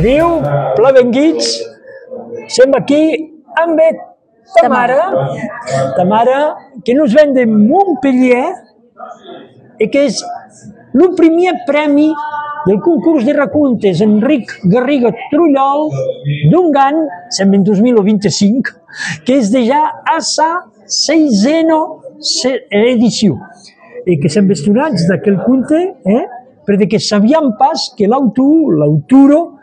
Adéu, plebenguits. Som aquí amb Tamara, que nos ven de Montpellier i que és el primer premi del concurs de racontes Enric Garriga Trullol d'un any, sembla en 2025, que és ja a sa 6a edició. I que som bestionats d'aquell conte, perquè sabíem pas que l'auturo,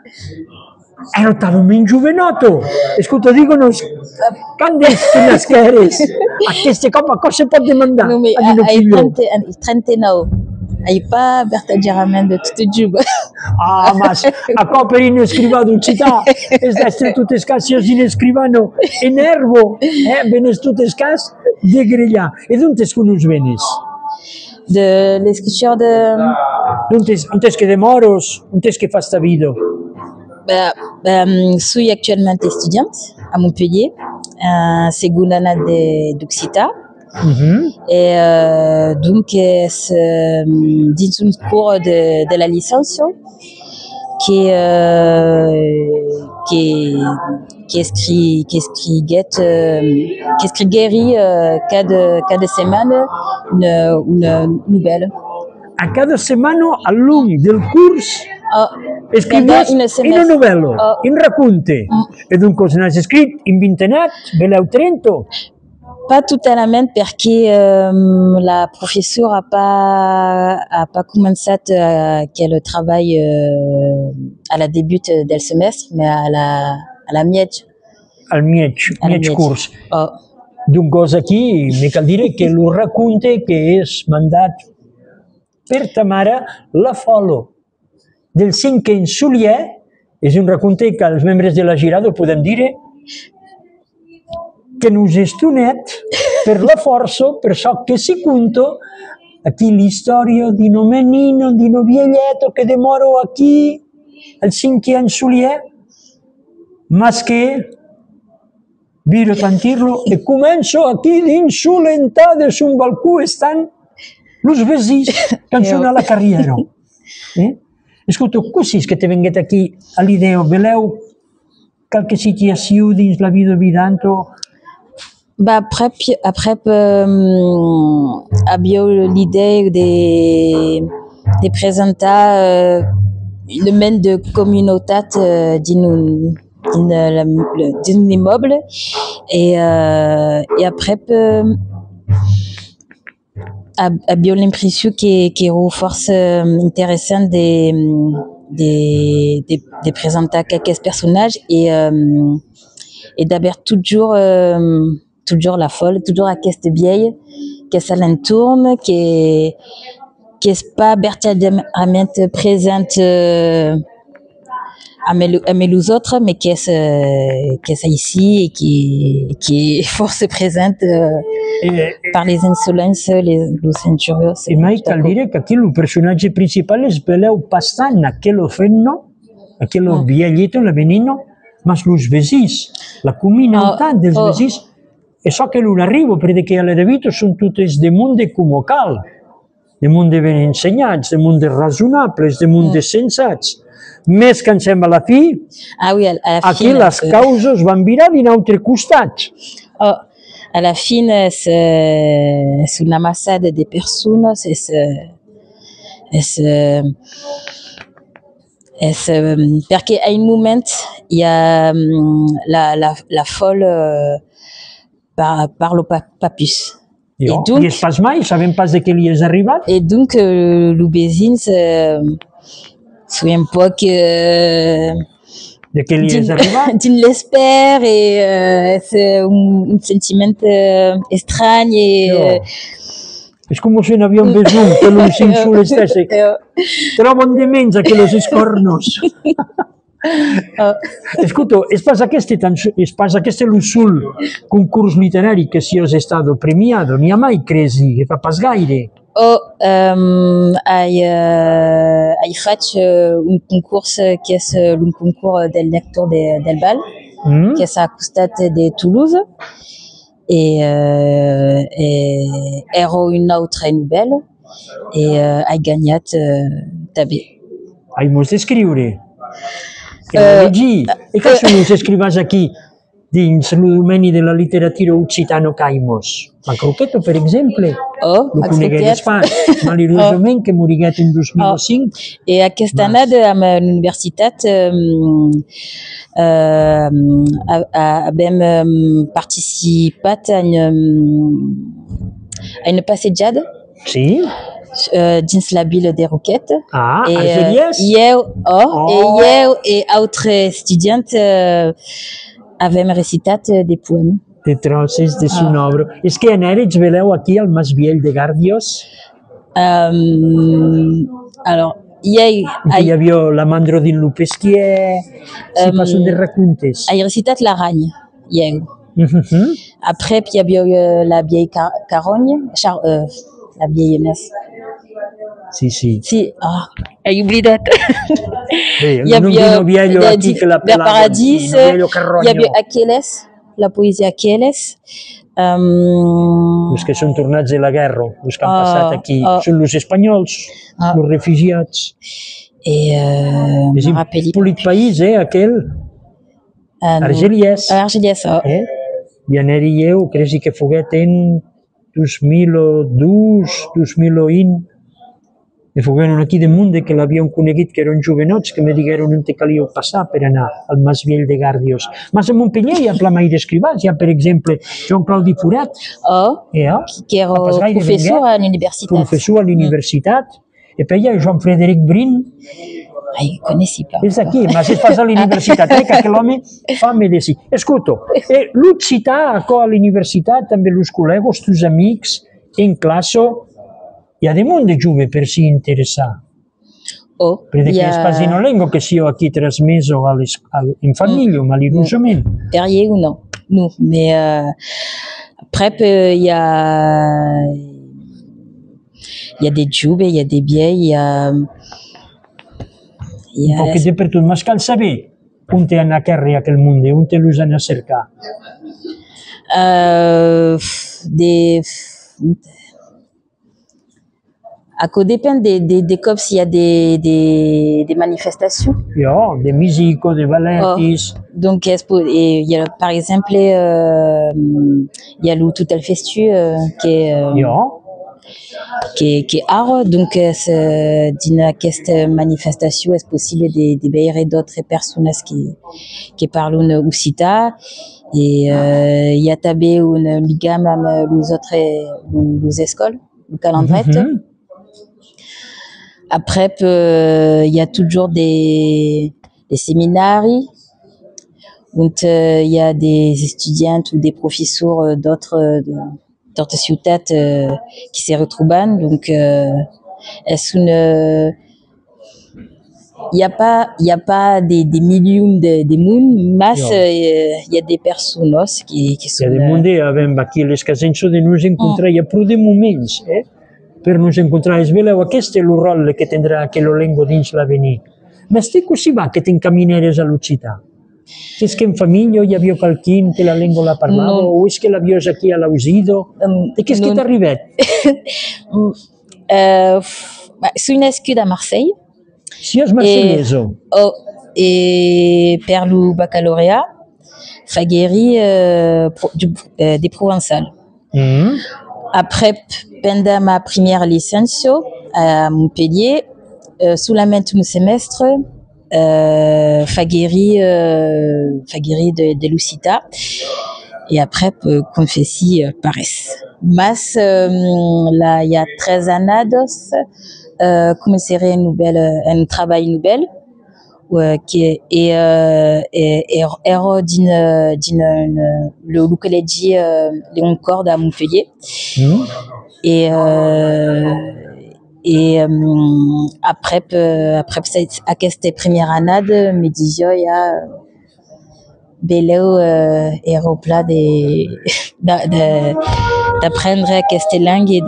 era talment jovenotto. Escolta, digue-nos, quantes tenes que eres? Aquest cop a cosa se pot demandar? No, mais ai 39. Ai pas verdadeirament de tot juba. Ah, mas a coperin escrivado città, es d'essere tuttes cases in escrivano in erbo, venes tuttes cas de grellar. E d'on es que nos venes? De l'escripture de... D'on es que de moros, on es que fas ta vida? Suis actuellement étudiante à Montpellier, seconde année d'Occità. Et donc, c'est un cours de la licence qui écrit guéri cada semaine une nouvelle. A cada setmana, al long del curs, escrivies una novel·la, un raconte. E doncs n'has escrit in 20 anys, veleu 30. Pas totalement parce que la professeure a pas commencé qu'elle travaille à la début del semestre, mais à la mietge. Al mietge curs. Donc aquí me cal dir que el raconte que és mandat per Tamara La Folo del 5 en Solier és un raconte que els membres de la Girada podem dir que nos estonet per la força, per so que si conto aquí l'història d'ino menino, d'ino vieglietto che demoro aquí al 5 en Solier, mas que viro tantirlo e començo aquí d'insulentar de son balcó estan los vesis que han sonat la carriera. Escolta, così que te venguet aquí a l'idea, veleu qualque situació dins la vida vidanto? Après abbiamo l'idée de présenter le domaine de communauté d'un immeuble et après abbiamo l'impression que è forse intéressant de présenter quelques personnages et d'abord toujours la folle, toujours à cette vieille, que ça l'entourne, qui est pas verdaderament présente à mes autres, mais qui est ici et qui est force présente par les insolences, les injurieux. E mai cal dire que aquí el personatge principal es veleu bastant aquello fenno, aquello vieglito, la venino, mas los vesis, la comunitat dels vesis, e so che non arrivo, perché alle vite sono tutte de monde come cal, de monde ben ensenyats, de monde razonables, de monde sensats. Més que ens sembla a la fi, aquí les causes van virar d'un altre costat. À la fin, c'est une amassade de personnes, parce qu'à un moment, il y a la folle parle pas plus. I és pas mai, sabem pas de què li és arribat. Et donc, l'obésine, c'est un poc de què li és arribat. Dins l'espère et c'est un sentiment estrany. És com si n'havíem vist un, que l'un s'insulestesse. Troben de menys aquells escornos. Escolta, és pas aquest l'usul concurs literari que si has estat premiat, n'hi ha mai cresi, que fa pas gaire. Hai faig un concurs que és un concurs del lector del Val, que és a costat de Toulouse, et era una altra novel·la, i he guanyat també. Hai molts d'escriure. que no llegir. E què són els escrivans aquí dins el domini de la literatura occitano-caimos? Macroqueto, per exemple, Oh, lo Max conegueres Roquet. pas, malheurosament, que moriguet en 2005. E aquesta annada amb l'universitat vam participat a una passejada Sí? dins la vila de Roquet. Ah, E Argelies? eu e altres estudiants havem recitat des poèmes. De trosses de son obra. És que anèrits, veleu, aquí al Mas Viell de Gardios, Alors, que hi havia la Mandro din Lupesquier, si passen de racuntes. a recitat l'Arany, eu. Mhm. Après, puis il y avait la vieille carogne, la vieille messe. Sí, sí. Si, he oblidat. Bé, Il y non avait vino viejo aquí que la de Paradis, no viejo il y carroño. avait Achilles, la poésie Achilles. Els que són tornats de la guerra, els que han passat aquí, són els espanyols, els refugiats. Et És un polit país, aquell, Argelies. Argelies, I anar-hi jo, crec que foguet en 2002, 2001, me fogueren aquí damunt de que l'havien conegut, que eren jovenots, que me digueren on te calia passar per anar al Mas Viell de Gardios. Mas a Montpellier hi ha plamai d'escrivans, hi ha, per exemple, Joan Claudi Forat, qui era professor a l'universitat. Professor a l'universitat. E poi hi ha Joan Frederic Brin. Ai, conessi pas. És aquí, mas és pas a l'universitat, que l'home fa medicina. Escolto, l'occità a l'universitat, també els col·legos, tus amics, en classe, hi ha de munt de jove per si interessar. Perquè és pas una llengua que si jo aquí transmeso en família, malheurosament. Derrière ou non, nous. Mais après, il y a des jeunes, il y a des vieilles, il y a... Un poquet de per tot, mas cal saber on te han a carrer aquell món, on te los han a cercar. Ça dépend des cops, il y a des manifestations. Jo, de musico, de balletis. Donc, il y a, par exemple, il y a le Total Festu qui est art. Donc, dans cette manifestation, est possible de veure d'autres personnes qui parlent occità. Et il y a també un ligam amb les écoles, le calendret. Après, il y a toujours des séminaires où il y a des étudiants ou des professeurs d'autres ciutats qui se retrouvent. Donc, il y a pas des millions de monde, mais il y a des personnes qui sont... Il y a des monde, aquí les casenso de nos encontrar, hi ha prou de moments, per nos encontrar. Es veleu, aquest és el rol que tindrà aquella llengua dins l'avenir. M'estic si va que t'encamineres a l'occità? És que en família hi havia qualquin que la llengua la parlava, o és que l'havies aquí a l'ausido? De què és que t'ha arribat? Soy nascuda a Marseille. Si és marselleso. Et per le baccalauréat, fagueri des Provençal. Après, pendant ma première licence à Montpellier, sous la main de mon semestre, fagueri de l'occità. Et après, confessi pares. Mas, là, il y a 13 années, commencerai un travail nouvel, qui est le collège Léon Corde à Montpellier. Et après cette première année, me disais, il y a beleu et replat d'apprendre cette langue et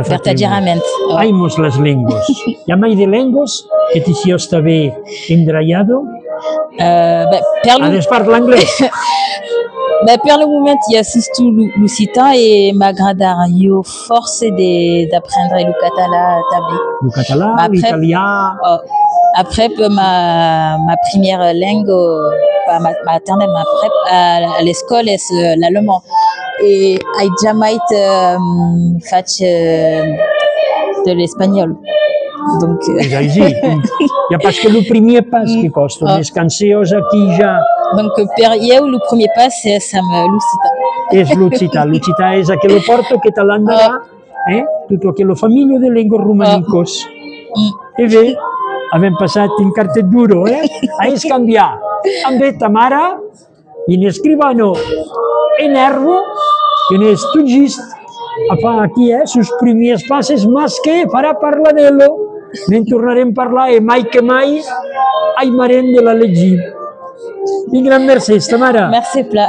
verdaderament. Aimos les llengües. Hi ha mai de llengües que t'hi està bé endraiado? A despart l'anglès. Per le moment, il y a surtout l'occitan et m'agradaria force d'apprendre le catalan també. Le català, l'italià... Après, ma première langue, pas maternelle, mais après, à l'école, c'est l'allemand. Et j'ai jamais fait de l'espagnol. Donc, És així. Ja pas que el primer pas que costa, més canseos aquí ja donc per eu, le premier pas, c'est l'occità. és l'occità. L'occità és aquell porto que te l'andarà, tota aquella família de lenguas romanicos. I bé, havem passat un cartet duro, a canviar amb ta mare i en escribano en erbo que en estudgist a fa aquí, sus primers passes, mas que farà parlar d'ello. Ne tornarem a parlar e mai que mai aimarem de la llegir. I gran mercè, ta mare. Merci, pla.